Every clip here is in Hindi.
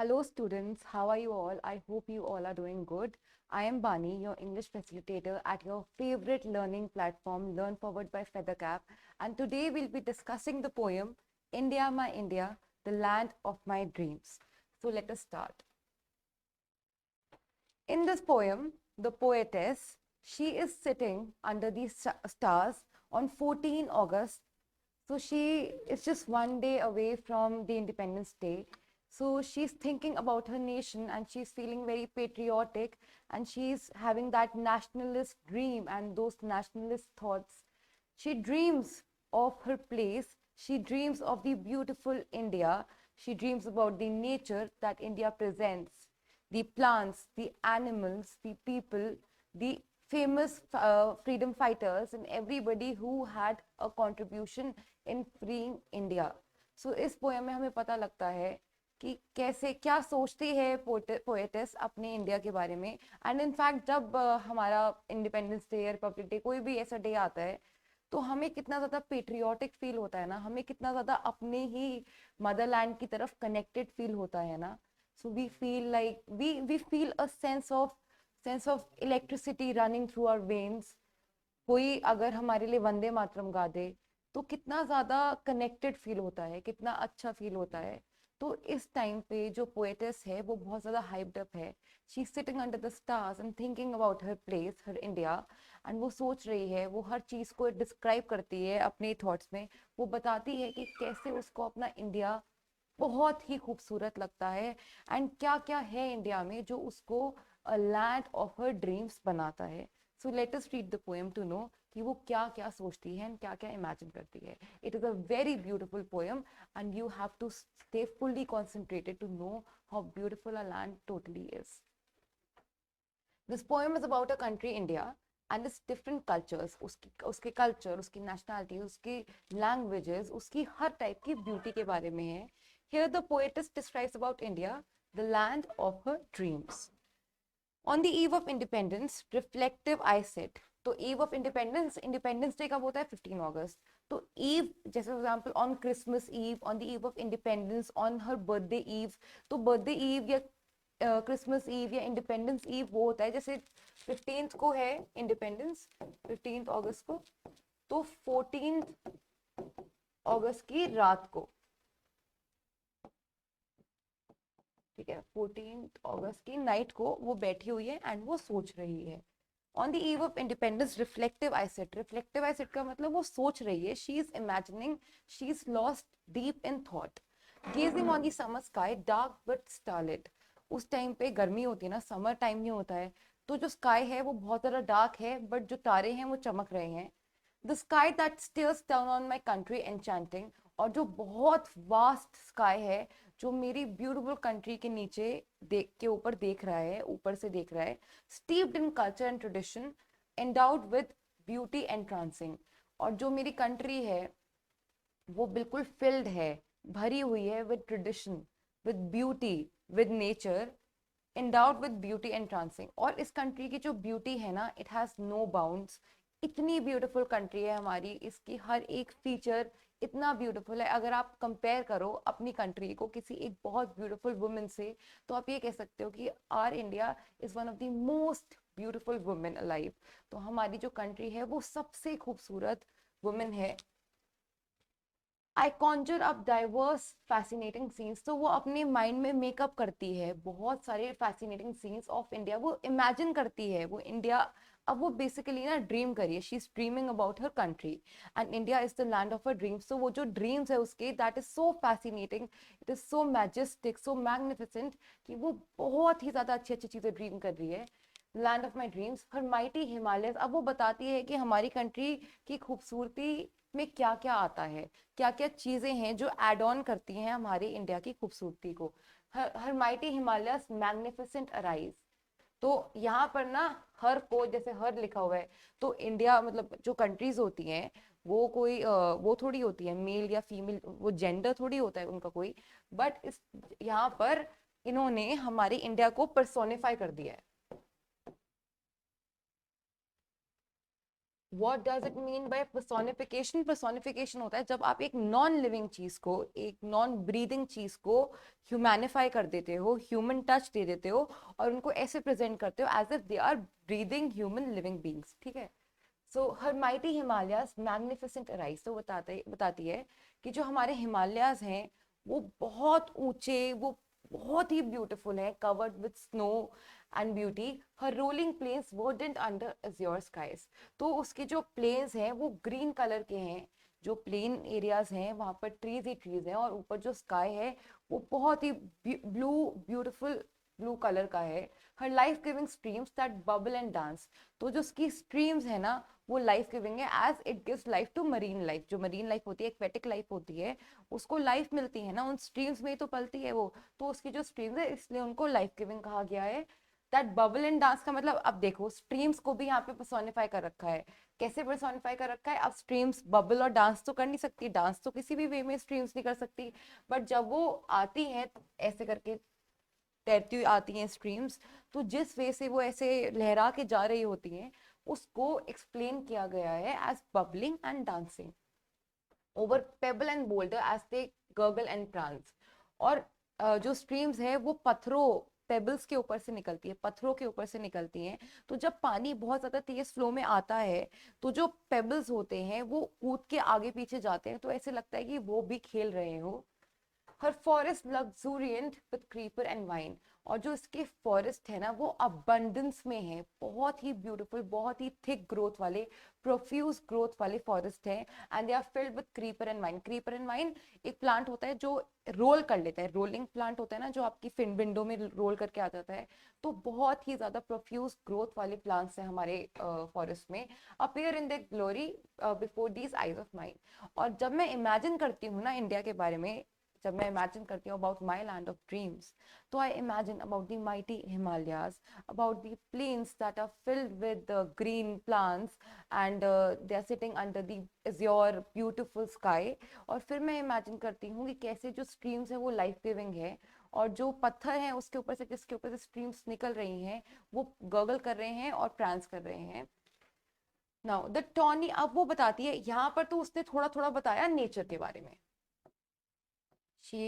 Hello students, how are you all? I hope you all are doing good. I am Bani, your English facilitator at your favorite learning platform, Learn Forward by Feathercap. And today we'll be discussing the poem, India, My India, the Land of My Dreams. So let us start. In this poem, the poetess, she is sitting under the stars on 14 August. So she is just one day away from the Independence Day. So she's thinking about her nation and she's feeling very patriotic and she's having that nationalist dream and those nationalist thoughts. She dreams of her place. She dreams of the beautiful India. She dreams about the nature that India presents, the plants, the animals, the people, the famous freedom fighters, and everybody who had a contribution in freeing India. So इस पोएम में हमें पता लगता है कि कैसे क्या सोचती है पोएटेस अपने इंडिया के बारे में. एंड इनफैक्ट जब हमारा इंडिपेंडेंस डे या रिपब्लिक डे कोई भी ऐसा डे आता है तो हमें कितना ज़्यादा पेट्रियाटिक फील होता है ना, हमें कितना ज़्यादा अपने ही मदरलैंड की तरफ कनेक्टेड फील होता है ना. So we feel like we feel a sense of electricity running through our veins. कोई अगर हमारे लिए वंदे मातरम गा दे तो कितना ज़्यादा कनेक्टेड फील होता है, कितना अच्छा फील होता है. तो इस टाइम पे जो पोएटेस है वो बहुत ज़्यादा हाइप्ड अप है. She is sitting under the stars and thinking about her place, her India. And वो सोच रही है, वो हर चीज़ को डिस्क्राइब करती है अपने थॉट्स में. वो बताती है कि कैसे उसको अपना इंडिया बहुत ही खूबसूरत लगता है एंड क्या क्या है इंडिया में जो उसको लैंड ऑफ हर ड्रीम्स बनाता है. So let us read the poem to know कि वो क्या क्या सोचती है एंड क्या क्या इमेजिन करती है. It is a very beautiful poem and you have to stay fully concentrated to know how beautiful a land totally is. This poem is about a country India and its different cultures. उसके कल्चर, उसकी नेशनैलिटी, उसकी लैंग्वेजेस, उसकी हर टाइप की ब्यूटी के बारे में है. Here the poetess describes about India, the land of her dreams. On the eve of independence, reflective I sit. तो eve of independence, independence day कब होता है? 15 अगस्त. तो eve, जैसे for example on Christmas eve, on the eve of independence, on her birthday eve. तो बर्थडे ईव या क्रिसमस ईव या इंडिपेंडेंस ईव वो होता है जैसे 15th को है इंडिपेंडेंस, 15th अगस्त को, तो 14th अगस्त की रात को, ठीक है, 14th अगस्त की नाइट को वो बैठी हुई है एंड वो सोच रही है. On the eve of independence reflective I sat. Reflective I sat का मतलब वो सोच रही है, she is imagining, she is lost deep in thought. Gazing on the summer sky dark but starlit. उस टाइम पे गर्मी होती है ना, समर टाइम नहीं होता है, तो जो स्काई है वो बहुत ज़्यादा डार्क है बट जो तारे हैं वो चमक रहे हैं. The sky that stairs down on my country enchanting. और जो बहुत वास्ट स्काई है जो मेरी ब्यूटीफुल कंट्री के नीचे देख के ऊपर देख रहा है, ऊपर से देख रहा है. Steeped in culture and tradition, endowed with beauty and trancing. और जो मेरी कंट्री है वो बिल्कुल फिल्ड है, भरी हुई है with tradition, with beauty, with nature, endowed with beauty and trancing. और इस कंट्री की जो ब्यूटी है ना, इट हैज़ नो बाउंड्स. इतनी ब्यूटीफुल कंट्री है हमारी, इसकी हर एक फीचर इतना ब्यूटीफुल है. अगर आप कंपेयर करो अपनी कंट्री को किसी एक बहुत ब्यूटीफुल वुमेन से तो आप ये कह सकते हो कि R India is one of the most beautiful women alive. तो हमारी जो कंट्री है वो सबसे खूबसूरत वुमेन है. I conjure up diverse fascinating scenes. तो वो अपने माइंड में मेकअप करती है बहुत सारे फैसिनेटिंग सीन्स ऑफ इंडिया, वो इमेजिन करती है वो इंडिया. अब वो बेसिकली ना ड्रीम करिए, she is dreaming about her country and India is the land of her dreams. तो वो जो ड्रीम्स है उसके, that is so fascinating, it is so majestic, so magnificent कि वो बहुत ही ज़्यादा अच्छी अच्छी चीज़ें ड्रीम कर रही है. Land of my dreams, her mighty Himalayas. अब वो बताती है कि हमारी कंट्री की खूबसूरती में क्या क्या आता है, क्या क्या चीजें हैं जो एड ऑन करती हैं हमारे इंडिया की खूबसूरती को. Her mighty Himalayas magnificent arise. तो यहाँ पर ना हर को जैसे हर लिखा हुआ है, तो इंडिया मतलब जो कंट्रीज होती हैं वो कोई वो थोड़ी होती है मेल या फीमेल, वो जेंडर थोड़ी होता है उनका कोई. बट इस यहाँ पर इन्होंने हमारी इंडिया को पर्सोनिफाई कर दिया है. What does it mean by personification? Personification होता है जब आप एक नॉन लिविंग चीज को, एक नॉन ब्रीदिंग चीज को ह्यूमैनिफाई कर देते हो, ह्यूमन टच दे देते हो और उनको ऐसे प्रेजेंट करते हो as if they are breathing human living beings, ठीक है। So her mighty Himalayas magnificent arise, तो बताती है कि जो हमारे हिमालयाज हैं वो बहुत ऊंचे, वो बहुत ही ब्यूटीफुल है, covered with snow and beauty. Her rolling plains verdant under azure skies, तो उसके जो प्लेन्स हैं वो ग्रीन कलर के हैं, जो प्लेन एरियाज हैं वहां पर ट्रीज ही ट्रीज हैं, और ऊपर जो स्काई है वो बहुत ही ब्लू, ब्यूटीफुल ब्लू कलर का है। Her life giving streams that bubble and dance, तो जो उसकी स्ट्रीम्स है ना वो लाइफ गिविंग है, as it gives life to marine life. जो मरीन लाइफ होती है, एक्वेटिक लाइफ होती है, उसको लाइफ मिलती है ना उन स्ट्रीम्स में ही तो पलती है वो, तो उसकी जो स्ट्रीम्स है इसलिए उनको लाइफ गिविंग कहा गया है। दैट बबल एंड डांस का मतलब, अब देखो स्ट्रीम्स को भी यहाँ पे पर्सोनिफाई कर रखा है। कैसे पर्सोनिफाई कर रखा है? अब स्ट्रीम्स बबल और डांस तो कर नहीं सकती, डांस तो किसी भी वे में स्ट्रीम्स नहीं कर सकती, बट जब वो आती है ऐसे करके तैरती हुई आती हैं स्ट्रीम्स, तो जिस वे से वो ऐसे लहरा के जा रही होती हैं उसको एक्सप्लेन किया गया है as bubbling and dancing over pebble and boulder as they gurgle and prance. और जो स्ट्रीम्स है वो पत्थरों, पेबल्स के ऊपर से निकलती है, पत्थरों के ऊपर से निकलती हैं। तो जब पानी बहुत ज्यादा तेज फ्लो में आता है तो जो पेबल्स होते हैं वो कूद के आगे पीछे जाते हैं, तो ऐसे लगता है कि वो भी खेल रहे हो। Her forest luxuriant with creeper and vine, और जो इसके फॉरेस्ट है ना वो अबंडेंस में है, बहुत ही ब्यूटीफुल, बहुत ही थिक ग्रोथ वाले, प्रोफ्यूज ग्रोथ वाले फॉरेस्ट है। And they are filled with creeper and vine. Creeper and vine एक प्लांट होता है जो रोल कर लेता है, रोलिंग प्लांट होता है ना जो आपकी फिन विंडो में रोल करके आ जाता है। तो बहुत ही ज्यादा प्रोफ्यूज ग्रोथ वाले प्लांट्स हैं हमारे फॉरेस्ट में, appear in the glory before these eyes of mine. और जब मैं इमेजिन करती हूँ ना इंडिया के बारे में, जब मैं इमेजिन करती हूँ about my land of dreams, तो I imagine about the mighty Himalayas, about the plains that are filled with green plants and they are sitting under the azure beautiful sky. और फिर मैं इमेजिन करती हूँ कि कैसे जो स्ट्रीम्स है वो लाइफ गिविंग है, और जो पत्थर हैं उसके ऊपर से, जिसके ऊपर से स्ट्रीम्स निकल रही हैं, वो गर्गल कर रहे हैं और प्रांस कर रहे हैं। नाउ द टॉनी, अब वो बताती है, यहाँ पर तो उसने थोड़ा थोड़ा बताया नेचर के बारे में। She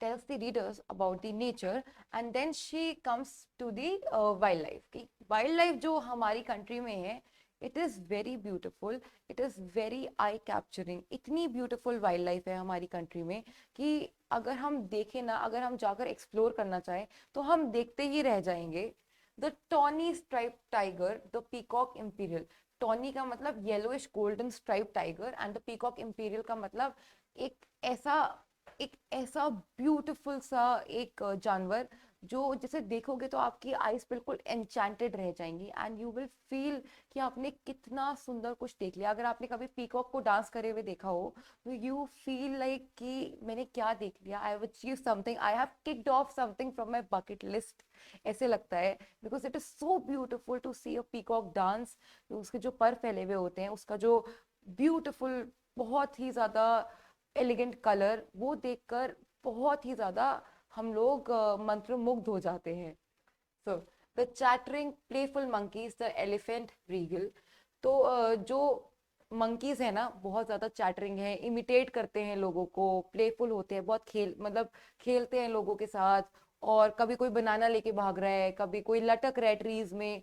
tells the readers about the nature, and then she comes to the wildlife कि wildlife जो हमारी कंट्री में है, it is very beautiful, it is very eye capturing। इतनी beautiful wildlife है हमारी कंट्री में कि अगर हम देखें ना, अगर हम जाकर एक्सप्लोर करना चाहें तो हम देखते ही रह जाएंगे। The tawny stripe tiger, the peacock imperial. Tawny का मतलब yellowish golden stripe tiger, and the peacock imperial का मतलब एक ऐसा, एक ऐसा ब्यूटीफुल सा एक जानवर जो जिसे देखोगे तो आपकी आईज बिल्कुल एन्चेंटेड रह जाएंगी, एंड यू विल फील कि आपने कितना सुंदर कुछ देख लिया। अगर आपने कभी पीकॉक को डांस करे हुए देखा हो तो यू फील लाइक कि मैंने क्या देख लिया, I have achieve something, I have kicked off something from my bucket list, ऐसे लगता है। Because it is so beautiful to see a peacock dance. उसके जो पर फैले हुए होते हैं, उसका जो ब्यूटीफुल, बहुत ही ज्यादा एलिगेंट कलर, वो देखकर बहुत ही ज्यादा हम लोग मंत्रमुग्ध हो जाते हैं। So the chattering playful monkeys, the elephant Regal. तो जो मंकीज है ना बहुत ज्यादा चैटरिंग है, इमिटेट करते हैं लोगों को, प्लेफुल होते हैं, बहुत खेल मतलब खेलते हैं लोगों के साथ। और कभी कोई बनाना लेके भाग रहा है, कभी कोई लटक रहा है ट्रीज में।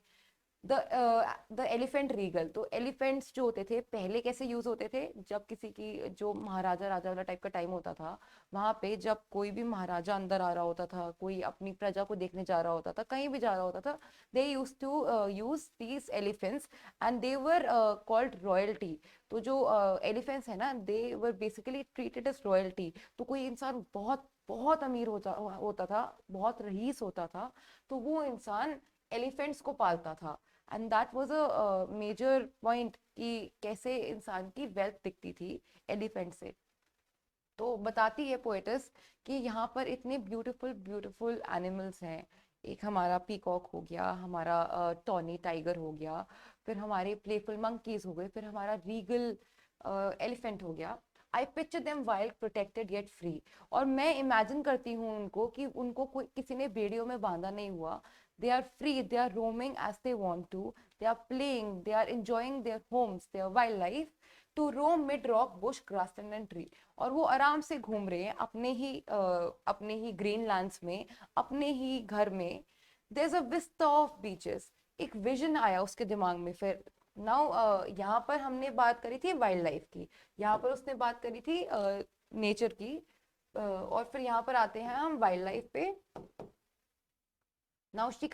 द एलिफेंट रीगल, तो एलिफेंट्स जो होते थे पहले कैसे यूज होते थे, जब किसी की जो महाराजा राजा वाला टाइप का टाइम होता था, वहां पे जब कोई भी महाराजा अंदर आ रहा होता था, कोई अपनी प्रजा को देखने जा रहा होता था, कहीं भी जा रहा होता था, they use to use these elephants, and they were called royalty. तो जो एलिफेंट्स है ना, they were basically treated as royalty. तो कोई इंसान बहुत बहुत अमीर होता था, बहुत रईस होता था, तो वो इंसान एलिफेंट्स को पालता था। And that was a major point कि कैसे इंसान की वेल्थ दिखती थी एलिफेंट से। तो बताती है पोएटिस कि यहाँ पर इतने ब्यूटीफुल ब्यूटीफुल एनिमल्स हैं। एक हमारा पीकॉक हो गया, हमारा टॉनी टाइगर हो गया, फिर हमारे प्लेफुल मंकीज हो गए, फिर हमारा रीगल एलिफेंट हो गया, I picture them wild protected yet free. और मैं इमेजिन करती हूँ उनको कि उनको कोई किसी ने बेड़ियों में बांधा नहीं हुआ, they are free, they are roaming as they want to, they are playing, they are enjoying their homes, their wildlife, to roam mid rock, bush, grassland and tree। और वो आराम से घूम रहे हैं अपने ही ग्रीन लैंड्स में, अपने ही घर में। there's a vista of beaches, एक विजन आया उसके दिमाग में। फिर नाउ यहाँ पर हमने बात करी थी वाइल्ड लाइफ की, यहाँ पर उसने बात करी थी नेचर की, और फिर यहाँ पर आते हैं हम वाइल्ड लाइफ पे। Now she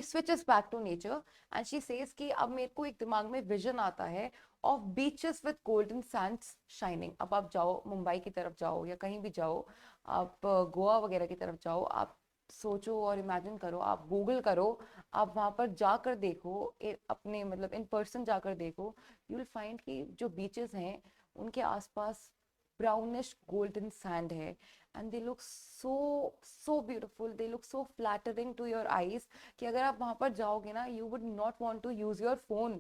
switches back to nature and she says कि अब मेरे को एक दिमाग में विजन आता है of beaches with golden sands shining। अब आप जाओ मुंबई की तरफ जाओ या कहीं भी जाओ, आप गोवा वगैरह की तरफ जाओ, आप सोचो और इमेजिन करो, आप गूगल करो, आप वहां पर जाकर देखो, अपने मतलब इन पर्सन जाकर देखो, यू विल फाइंड कि जो बीचेस हैं उनके आसपास ब्राउनिश गोल्डन सैंड है, and they look so beautiful, they look so flattering to your eyes कि अगर आप वहां पर जाओगे ना, you would not want to use your phone,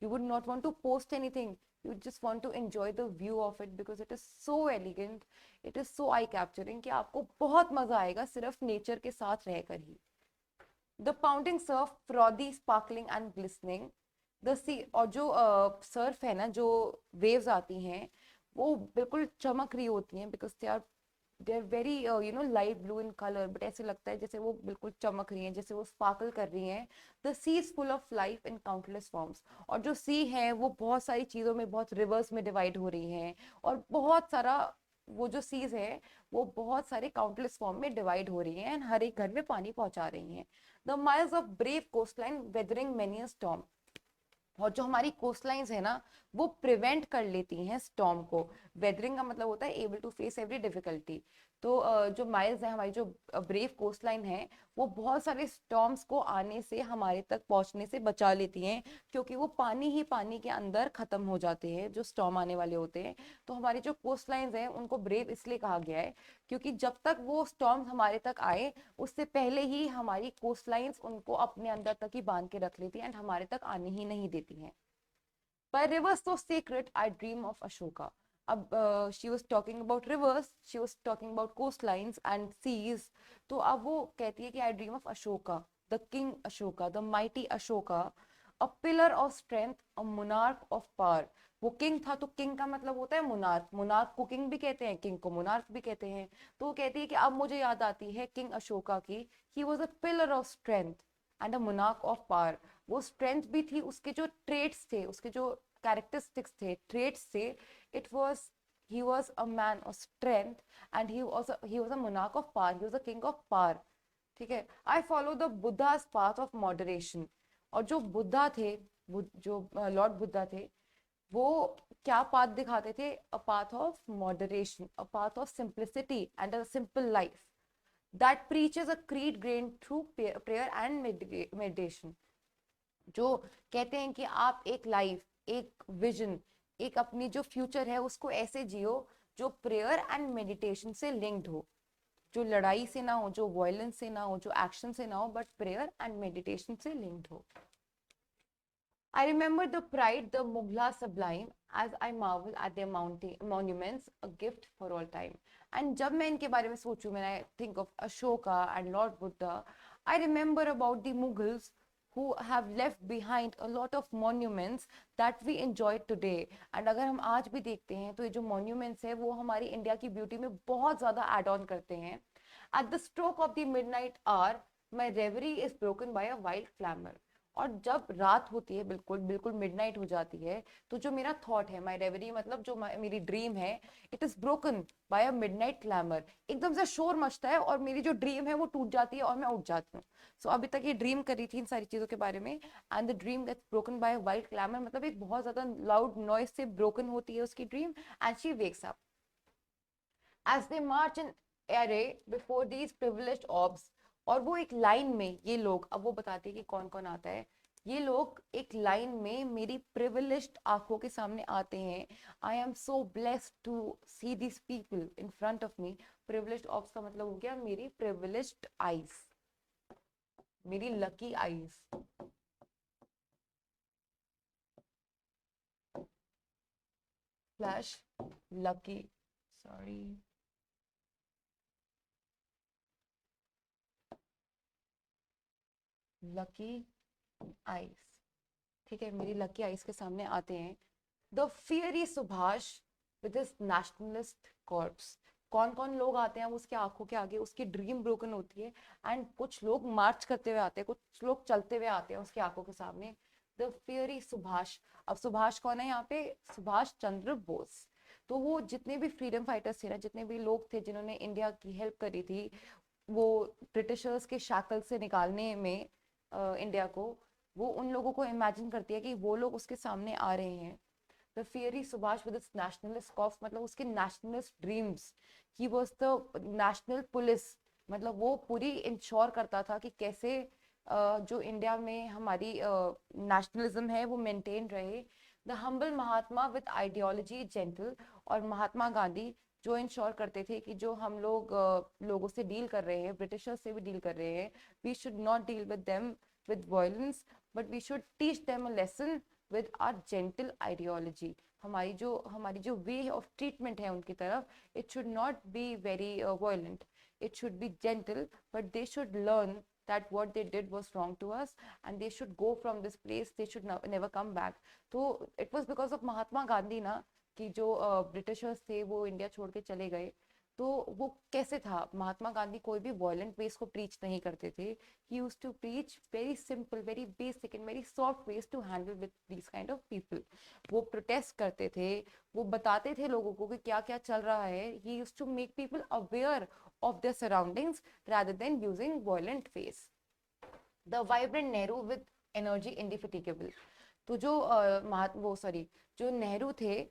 you would not want to post anything, you just want to enjoy the view of it because it is so elegant, it is so eye capturing कि आपको बहुत मजा आएगा सिर्फ नेचर के साथ रहकर ही। The pounding surf, frothy, sparkling and glistening, the sea, और जो सर्फ है ना, जो वेव्स आती हैं वो बिल्कुल चमक रही होती हैं, because they are very light blue in colour, but ऐसे लगता है जैसे वो बिल्कुल चमक रही हैं, जैसे वो स्पार्कल कर रही हैं। The sea is full of life in countless forms, और जो सी है वो बहुत सारी चीज़ों में, बहुत रिवर्स में डिवाइड हो रही हैं, और बहुत सारा वो जो सीज है वो बहुत सारे काउंटलेस फॉर्म में डिवाइड हो रही हैं एंड हर एक घर में पानी पहुंचा रही हैं। The miles of brave coastline weathering many a storm, और जो हमारी कोस्टलाइंस है ना वो प्रिवेंट कर लेती हैं स्टॉर्म को। वेदरिंग का मतलब होता है able to face every difficulty. तो जो माइल्स है, हमारी जो ब्रेव कोस्टलाइन है, वो बहुत सारे स्टॉर्म्स को आने से, हमारे तक पहुंचने से बचा लेती हैं, क्योंकि वो पानी ही पानी के अंदर खत्म हो जाते हैं जो स्टॉर्म आने वाले होते हैं। तो हमारी जो कोस्टलाइंस हैं उनको ब्रेव इसलिए कहा गया है क्योंकि जब तक वो स्टॉर्म्स हमारे तक आए उससे पहले ही हमारी कोस्टलाइंस उनको अपने अंदर तक ही बांध के रख लेती हैं एंड हमारे तक आने ही नहीं देती हैं। By rivers so sacred, I dream of Ashoka. अब she was talking about rivers, she was talking about coastlines and seas. तो अब वो कहती है कि I dream of Ashoka, the king Ashoka, the mighty Ashoka, a pillar of strength, a monarch of power। वो किंग था, तो किंग का मतलब होता है मुनार्क, मुनार्क को किंग भी कहते हैं, किंग को मुनार्क भी कहते हैं। तो वो कहती है कि अब मुझे याद आती है किंग अशोका की, he was a pillar of strength and a monarch of power. वो स्ट्रेंथ भी थी, उसके जो ट्रेड्स थे, उसके जो कैरेक्टरिस्टिक्स थे, ट्रेड्स थे, it was he was a man of strength and he was a monarch of power, he was a king of power। ठीक है। I follow the Buddha's path of moderation। और जो बुद्धा थे, जो लॉर्ड बुद्धा थे, वो क्या पाथ दिखाते थे? A path of moderation, a path of simplicity and a simple life that preaches a creed grain through prayer and meditation. जो कहते हैं कि आप एक लाइफ, एक विजन, एक अपनी जो फ्यूचर है उसको ऐसे जियो जो प्रेयर एंड मेडिटेशन से लिंक्ड हो, जो लड़ाई से ना हो, जो वायलेंस से ना हो, जो एक्शन से ना हो, बट प्रेयर एंड मेडिटेशन से लिंक्ड हो। I remember the pride, the Mughla sublime, as I marvel at their monuments, a gift for all time. And जब मैं इनके बारे में सोचूं, when I think of Ashoka and Lord Buddha, I remember about the Mughals who have left behind a lot of monuments that we enjoy today। and अगर हम आज भी देखते हैं तो ये जो monuments है वो हमारी इंडिया की ब्यूटी में बहुत ज़्यादा add on करते हैं। At the stroke of the midnight hour, my reverie is broken by a wild clamor। और जब रात होती है, बिल्कुल बिल्कुल मिडनाइट हो जाती है, तो जो मेरा थॉट है, माय रेवरी मतलब जो मेरी ड्रीम है, it is broken by a midnight clamour. एकदम से शोर मचता है और मेरी जो ड्रीम है वो टूट जाती है और मैं उठ जाती हूँ। सो अभी तक ये ड्रीम करी थी इन सारी चीजों के बारे में, and the dream gets broken by wild clamour, मतलब एक बहुत ज्यादा लाउड नॉइज से ब्रोकन होती है उसकी dream, and she wakes up as they march in array before these privileged orbs। और वो एक लाइन में, ये लोग, अब वो बताते हैं कि कौन कौन आता है, ये लोग एक लाइन में मेरी प्रिविलेज्ड आंखों के सामने आते हैं। I am so blessed to see this people in front of me. Privileged orbs का मतलब हो गया मेरी प्रिविलेज्ड आईज, मेरी lucky eyes. Splash Lucky, sorry, lucky eyes, ठीक है, मेरी लकी आइस के सामने आते हैं the fiery Subhash with his nationalist corps. कौन कौन लोग आते हैं उसके आंखों के आगे, उसकी ड्रीम ब्रोकन होती है एंड कुछ लोग मार्च करते हुए आते हैं, कुछ लोग चलते हुए आते हैं उसकी आंखों के सामने। The fiery Subhash. अब सुभाष कौन है यहाँ पे? सुभाष चंद्र बोस। तो वो जितने भी फ्रीडम फाइटर्स थे ना, जितने भी लोग थे जिन्होंने इंडिया की हेल्प करी थी, वो ब्रिटिशर्स के शैकल से निकालने में इंडिया को, वो उन लोगों को इमेजिन करती है कि वो लोग उसके सामने आ रहे हैं। The fiery Subhash with its nationalist cause, मतलब उसके nationalist dreams, he was the national police. मतलब वो पूरी इंश्योर करता था कि कैसे जो इंडिया में हमारी नेशनलिज्म है वो मेंटेन रहे। The humble Mahatma with ideology gentle. और महात्मा गांधी जो इंश्योर करते थे कि जो हम लोग लोगों से डील कर रहे हैं, ब्रिटिशर्स से भी डील कर रहे हैं, we should not deal with them with violence, but we should teach them a lesson with our gentle ideology. हमारी जो वे ऑफ ट्रीटमेंट है उनकी तरफ, it should not be very violent, it should be gentle, but they should learn that what they did was wrong to us and they should go from this place, they should never come back. तो it was because of Mahatma Gandhi ना कि जो ब्रिटिशर्स थे वो इंडिया छोड़ के चले गए। तो वो कैसे था? महात्मा गांधी कोई भी वायलेंट वेज को प्रीच नहीं करते थे। He used to preach very simple, very basic and very soft ways to handle with these kind of people. वो प्रोटेस्ट करते थे, वो बताते थे लोगों को कि क्या क्या चल रहा है। He used to make people aware of their surroundings rather than using violent ways. The vibrant Nehru with energy indefatigable. तो जो जो नेहरू थे,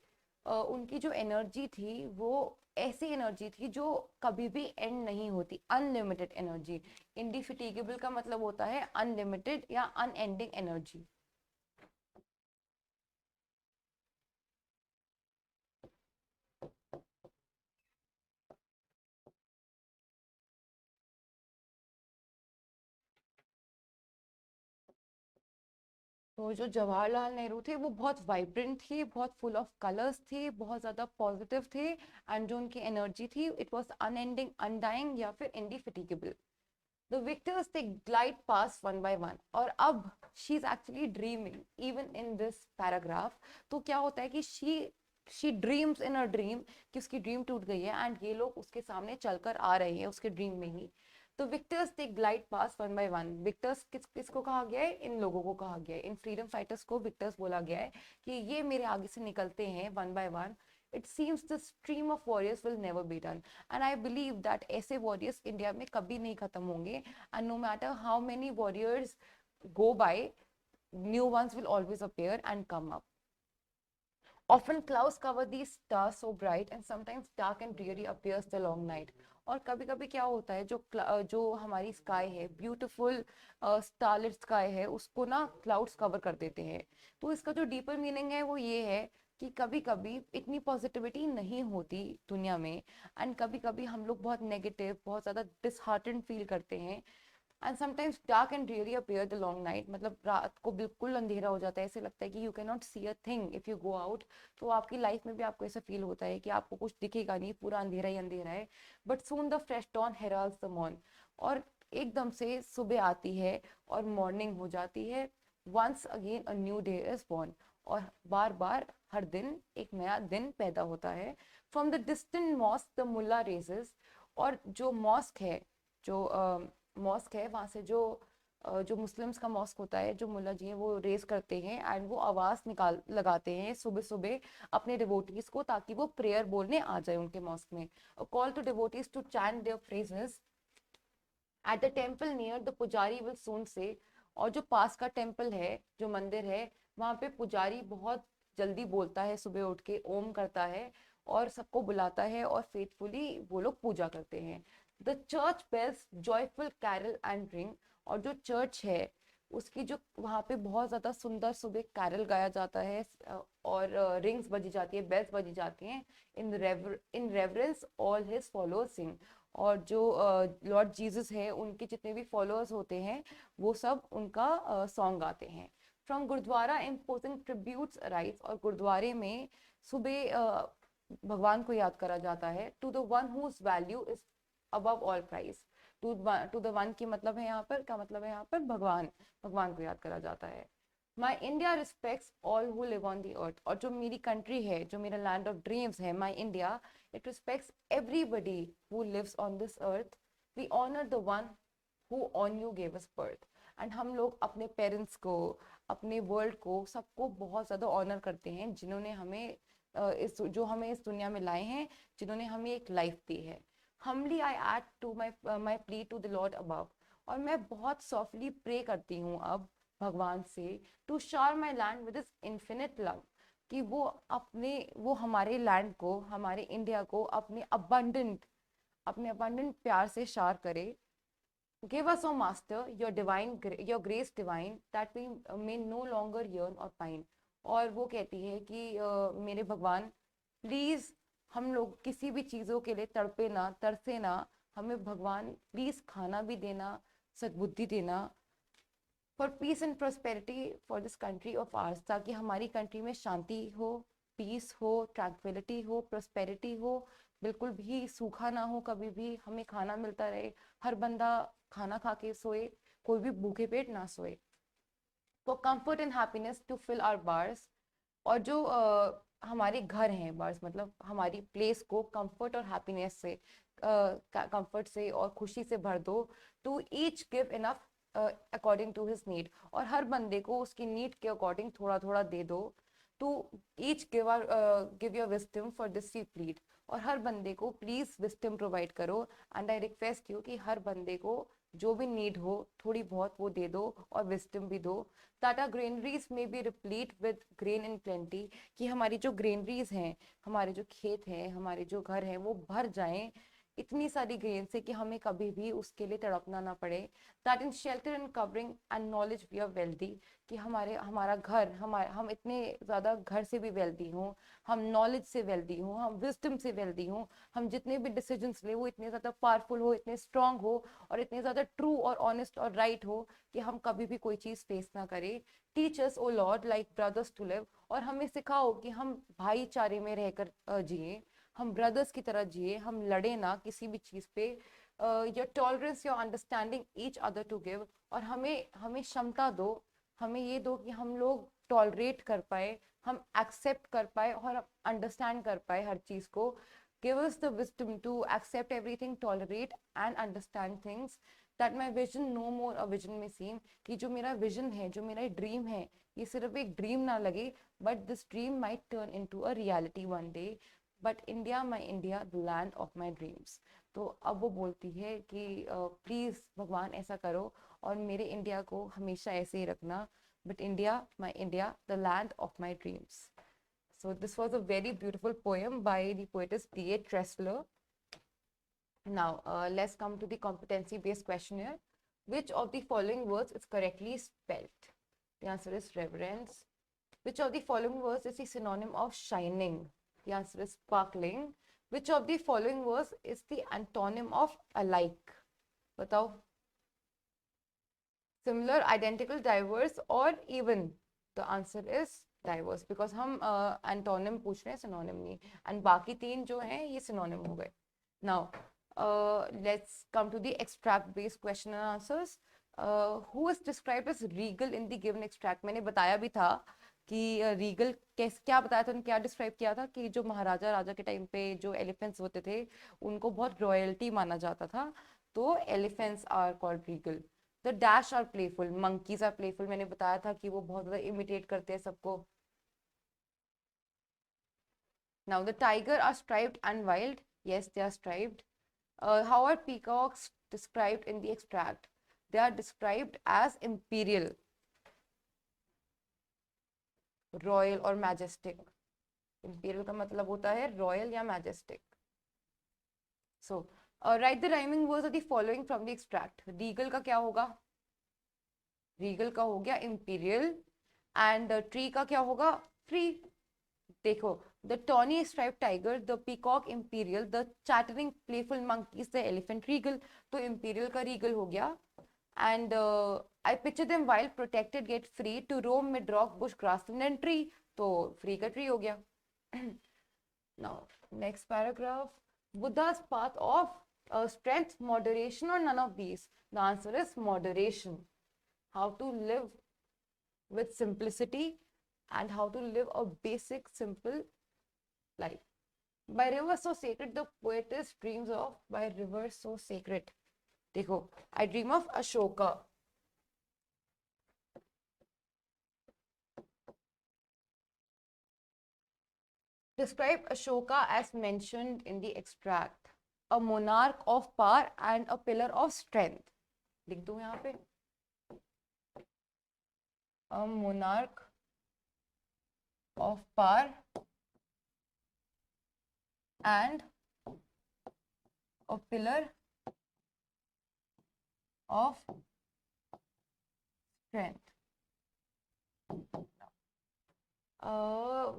उनकी जो एनर्जी थी वो ऐसी एनर्जी थी जो कभी भी एंड नहीं होती, अनलिमिटेड एनर्जी। इंडिफिटिगेबल का मतलब होता है अनलिमिटेड या अनएंडिंग एनर्जी। तो जो जवाहरलाल नेहरू थे वो बहुत वाइब्रेंट थे, बहुत फुल ऑफ कलर्स थे, बहुत ज़्यादा पॉजिटिव थे, एंड जो उनकी एनर्जी थी इट वाज अनएंडिंग, अनडाइंग या फिर इंडिफिटिगेबल। The victors they glide past one by one। और अब she is actually dreaming even in this paragraph। तो क्या होता है कि she dreams in a dream कि उसकी ड्रीम टूट गई है एंड ये लोग उसके सामने चलकर आ रहे हैं उसके ड्रीम में ही। तो Victus they glide pass one by one. Victus किसको कहा गया है? इन लोगों को कहा गया है, इन फ्रीडम फाइटर्स को विक्टर्स बोला गया है कि ये मेरे आगे से निकलते हैं one by one. It seems the stream of warriors will never be done, and I believe that ऐसे warriors इंडिया में कभी नहीं खत्म होंगे, and no matter how many warriors go by, new ones will always appear and come up. Often clouds cover these stars so bright and sometimes dark and dreary appears the long night। और कभी कभी क्या होता है, जो हमारी स्काई है, ब्यूटीफुल स्टारलिट स्काई है, उसको ना क्लाउड्स कवर कर देते हैं। तो इसका जो डीपर मीनिंग है वो ये है कि कभी कभी इतनी पॉजिटिविटी नहीं होती दुनिया में, एंड कभी कभी हम लोग बहुत नेगेटिव, बहुत ज़्यादा डिसहार्टेंड फील करते हैं। And sometimes dark and really appear the long night, मतलब रात को बिल्कुल अंधेरा हो जाता है, ऐसे लगता है कि you can not see a thing if you go out. तो आपकी लाइफ में भी आपको ऐसा फील होता है कि आपको कुछ दिखेगा नहीं, पूरा अंधेरा ही अंधेरा है। But soon the fresh dawn heralds the morn. और एकदम से सुबह आती है और मॉर्निंग हो जाती है। Once again a new day is born. और बार बार हर दिन एक नया दिन पैदा होता है। From the distant mosque the mullah raises. और जो मॉस्क है, जो मॉस्क है, वहाँ से जो मुस्लिम्स का मॉस्क होता है, जो मुल्ला जी हैं वो रेज करते हैं एंड वो आवाज निकाल लगाते हैं सुबह सुबह अपने डिवोटीज को, ताकि वो प्रेयर बोलने आ जाए उनके मॉस्क में। Call to devotees to chant their praises at the temple near the pujari will soon say. और जो पास का टेम्पल है, जो मंदिर है, वहाँ पे पुजारी बहुत जल्दी बोलता है, सुबह उठ के ओम करता है और सबको बुलाता है और फेथफुली वो लोग पूजा करते हैं। The church bells joyful carol and ring. और जो चर्च है उसकी जो वहाँ पे बहुत ज़्यादा सुंदर सुबह कैरल गाया जाता है, और रिंग्स बजी जाती है, बेल्स बजी जाती हैं। इन रेवरेंस ऑल हिज फॉलोअर्स सिंग। और जो लॉर्ड जीसस है उनके जितने भी फॉलोअर्स होते हैं वो सब उनका सॉन्ग गाते हैं। From gurdwara imposing tributes arise, और गुरुद्वारे में सुबह भगवान को याद करा जाता है। To the one whose value is above all price, to the one की मतलब है यहाँ पर, क्या मतलब है यहाँ पर, भगवान, भगवान को याद करा जाता है। My India respects all who live on the earth, और जो मेरी कंट्री है, जो मेरा लैंड ऑफ ड्रीम्स है, my India, it respects everybody who lives on this earth. We honour the one who on you gave us birth. And हम लोग अपने पेरेंट्स को, अपने वर्ल्ड को, सबको बहुत ज़्यादा ऑनर करते हैं, जिन्होंने हमें जो हमें इस दुनिया में लाए हैं, जिन्होंने हमें एक लाइफ दी है। Humbly I add to my plea to the Lord above, और मैं बहुत सॉफ्टली प्रे करती हूँ अब भगवान से, to shower my land with his infinite love, कि वो हमारे लैंड को, हमारे इंडिया को अपने अबंडेंट प्यार से शार करे। Give us, O Master, your grace divine, that we may no longer yearn or pine. और वो कहती है कि मेरे भगवान, प्लीज हम लोग किसी भी चीज़ों के लिए तड़पे ना, तरसे ना, हमें भगवान प्लीज खाना भी देना, सद्बुद्धि देना। For peace and prosperity for this country of ours, ताकि हमारी कंट्री में शांति हो, पीस हो, ट्रैंक्विलिटी हो, प्रोस्पेरिटी हो, बिल्कुल भी सूखा ना हो, कभी भी हमें खाना मिलता रहे, हर बंदा खाना खा के सोए, कोई भी भूखे पेट ना सोए। For comfort and happiness to fill our bars, और जो हमारे घर हैं, बार्स मतलब हमारी प्लेस को कंफर्ट और हैप्पीनेस से, कंफर्ट से और खुशी से भर दो। To each give enough according to his need, और हर बंदे को उसकी नीड के अकॉर्डिंग थोड़ा थोड़ा दे दो। To each give your wisdom for this we plead, और हर बंदे को प्लीज विस्डम प्रोवाइड करो। एंड आई रिक्वेस्ट यू कि हर बंदे को जो भी नीड हो थोड़ी बहुत वो दे दो, और विस्डम भी दो। दैट आर ग्रेनरीज में be replete with grain in plenty, कि हमारी जो ग्रेनरीज हैं, हमारे जो खेत हैं, हमारे जो घर हैं, वो भर जाएं इतनी सारी ग्रेन से कि हमें कभी भी उसके लिए तड़पना ना पड़े। That in shelter and covering and knowledge we are wealthy, कि हमारा घर, हम इतने ज़्यादा घर से भी वेल्दी हों, हम नॉलेज से वेल्दी हों, हम विजडम से वेल्दी हों, हम जितने भी डिसीजंस ले वो इतने ज़्यादा पावरफुल हो, इतने स्ट्रांग हो, और इतने ज़्यादा ट्रू और ऑनेस्ट और राइट हो कि हम कभी भी कोई चीज़ फेस ना करें। Teach us O lord like brothers to live, और हमें सिखाओ कि हम भाईचारे में रहकर जिए, हम ब्रदर्स की तरह जिए, हम लड़े ना किसी भी चीज़ पे। Your tolerance, your understanding each other to give, और हमें क्षमता दो, हमें ये दो कि हम लोग टॉलरेट कर पाए, हम एक्सेप्ट कर पाए और अंडरस्टैंड कर पाए हर चीज़ को। Give us the wisdom to accept everything, tolerate and understand things, that my vision no more a vision may seem, कि जो मेरा विजन है, जो मेरा ड्रीम है, ये सिर्फ एक ड्रीम ना लगे, but this dream might turn into a reality one day. But India, my India, the land of my dreams. तो अब वो बोलती है कि प्लीज़ भगवान ऐसा करो और मेरे इंडिया को हमेशा ऐसे ही रखना। But India, my India, the land of my dreams. So this was a very beautiful poem by the poetess D.A. Tressler. Now let's come to the competency-based questionnaire. Which of the following words is correctly spelled? The answer is reverence. Which of the following words is the synonym of shining? The answer is sparkling. Which of the following words is the antonym of alike? बताओ. Similar, identical, diverse or even? The answer is diverse, because हम एंटोनिम पूछ रहे हैं, सिनोनिम नहीं, एंड बाकी तीन जो हैं ये सिनोनिम हो गए. Now let's come to the extract based question and answers. Who is described as regal in the given extract? मैंने बताया भी था कि रीगल क्या बताया था, क्या डिस्क्राइब किया था, कि जो महाराजा राजा के टाइम पे जो एलिफेंट्स होते थे उनको बहुत रॉयल्टी माना जाता था, तो elephants are called regal. The dash are playful, monkeys are playful, मैंने बताया था कि वो बहुत ज्यादा इमिटेट करते हैं सबको. Now the tiger are striped and wild, yes they are striped. How are peacocks described in the extract? They are described as imperial, royal और majestic. imperial का मतलब होता है royal या majestic. So write the rhyming words of the following from the extract. regal का क्या होगा? regal का हो गया imperial, and tree का क्या होगा? free. देखो, the tawny striped tiger, the peacock imperial, the chattering playful monkeys, the elephant regal. तो imperial का regal हो गया, and I picture them while protected yet free to roam mid rock, bush, grassland and tree. तो free का tree हो गया. Now, next paragraph. Buddha's path of strength, moderation, or none of these? The answer is moderation. How to live with simplicity and how to live a basic, simple life. By rivers so sacred, the poetess dreams of. By rivers so sacred. देखो, I dream of Ashoka. Describe Ashoka as mentioned in the extract. A monarch of power and a pillar of strength. लिख दूं यहाँ पे. A monarch of power and a pillar of strength.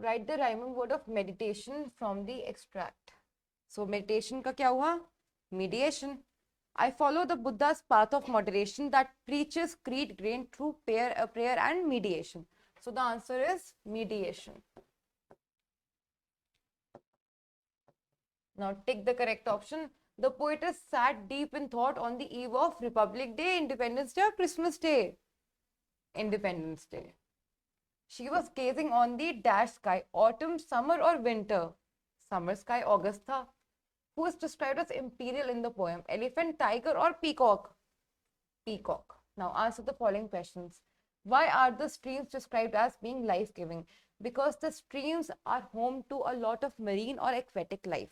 Write the rhyming word of meditation from the extract. So meditation का क्या हुआ? Mediation. I follow the Buddha's path of moderation that preaches creed gained through prayer and mediation. So the answer is mediation. Now take the correct option. The poetess sat deep in thought on the eve of Republic Day, Independence Day or Christmas Day? Independence Day. She was gazing on the dash sky, autumn, summer or winter? Summer sky, August tha. Who is described as imperial in the poem? Elephant, tiger or peacock? Peacock. Now answer the following questions. Why are the streams described as being life-giving? Because the streams are home to a lot of marine or aquatic life.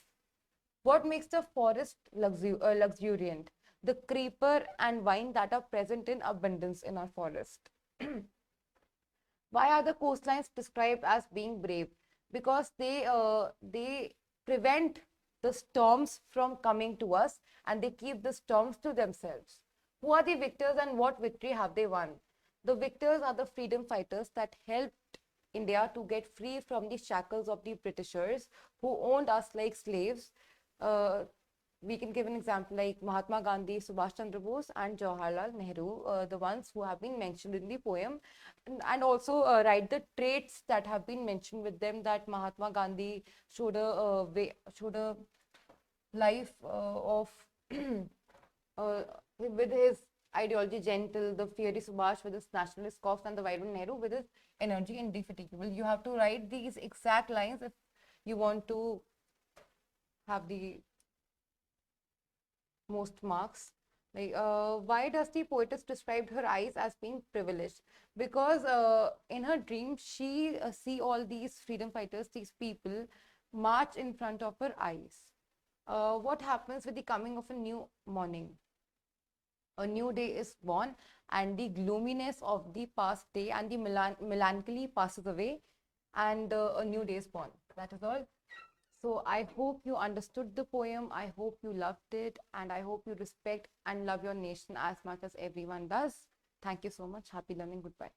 What makes the forest luxuriant? The creeper and vine that are present in abundance in our forest. Why are the coastlines described as being brave? Because they prevent the storms from coming to us and they keep the storms to themselves. Who are the victors and what victory have they won? The victors are the freedom fighters that helped India to get free from the shackles of the Britishers who owned us like slaves. We can give an example like Mahatma Gandhi, Subhash Chandra Bose and Jawaharlal Nehru, the ones who have been mentioned in the poem, and also write the traits that have been mentioned with them, that Mahatma Gandhi showed a life of with his ideology gentle, the fiery Subhash with his nationalist coughs, and the vibrant Nehru with his energy indefatigable. You have to write these exact lines if you want to have the most marks. Like, why does the poetess described her eyes as being privileged? Because in her dream, she see all these freedom fighters, these people, march in front of her eyes. What happens with the coming of a new morning? A new day is born, and the gloominess of the past day and the melancholy passes away, and a new day is born. That is all. So I hope you understood the poem. I hope you loved it, and I hope you respect and love your nation as much as everyone does. Thank you so much. Happy learning. Goodbye.